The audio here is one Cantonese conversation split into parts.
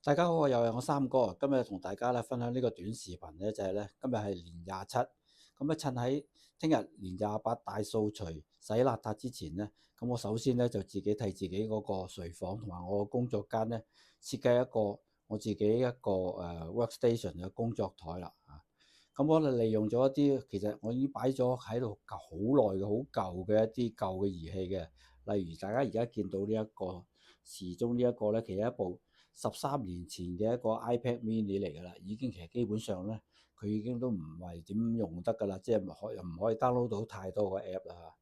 大家好，我又係我三哥，今日同大家咧分享呢個短視頻咧，就係咧今日係年27，咁咧趁喺聽日年28大掃除洗邋遢之前咧，咁我首先咧就自己替自己嗰個睡房同埋我個工作間咧設計一個我自己一個workstation 嘅工作台啦啊，咁我哋利用咗一啲其實我已經擺咗喺度好耐嘅好舊嘅一啲舊嘅儀器嘅，例如大家而家見到呢一個時鐘呢一個咧，其實一部13年前嘅一個 iPad Mini 嚟㗎啦，已經其實基本上咧，佢已經都唔係點用得㗎啦，即係又唔可以 download 到太多個 app 啦。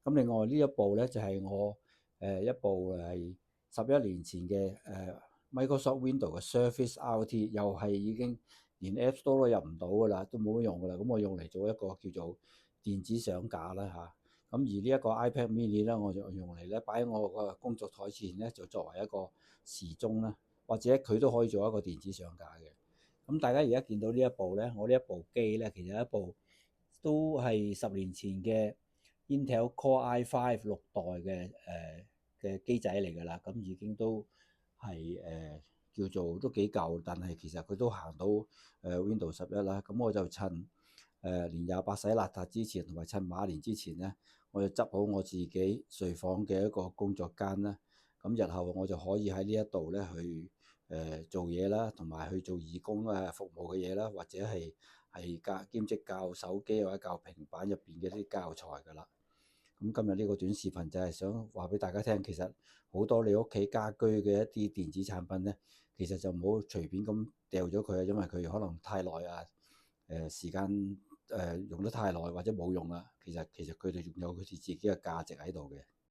咁另外呢一部咧就係我一部係11年前嘅Microsoft Windows 嘅 Surface RT，又係已經連 App Store 都入唔到㗎啦，都冇乜用㗎啦。咁我用嚟做一個叫做電子相架啦嚇。咁而呢一個 iPad Mini 咧，我就用嚟咧擺喺我個工作台前咧，就作為一個時鐘啦。或者佢都可以做一個電子相架嘅。咁大家而家見到呢一部咧，我呢一部機咧，其實一部都係10年前嘅 Intel Core i5 6代嘅機仔嚟㗎啦。咁已經都係叫做都幾舊，但係其實佢都行到Windows 11啦。咁我就趁年28洗邋遢之前，同埋趁馬年之前咧，我就執好我自己睡房嘅一個工作間啦。咁日後我就可以喺呢一度咧去做嘢啦，同埋去做義工服務嘅嘢啦，或者係兼職教手機或者教平板入邊嘅啲教材㗎啦。咁今日呢個短視頻就係想話俾大家聽，其實好多你屋企家居嘅一啲電子產品咧，其實就唔好隨便咁掉咗佢啊，因為佢可能太耐啊，時間用得太耐或者冇用啦，其實佢哋仲有佢哋自己嘅價值喺度嘅。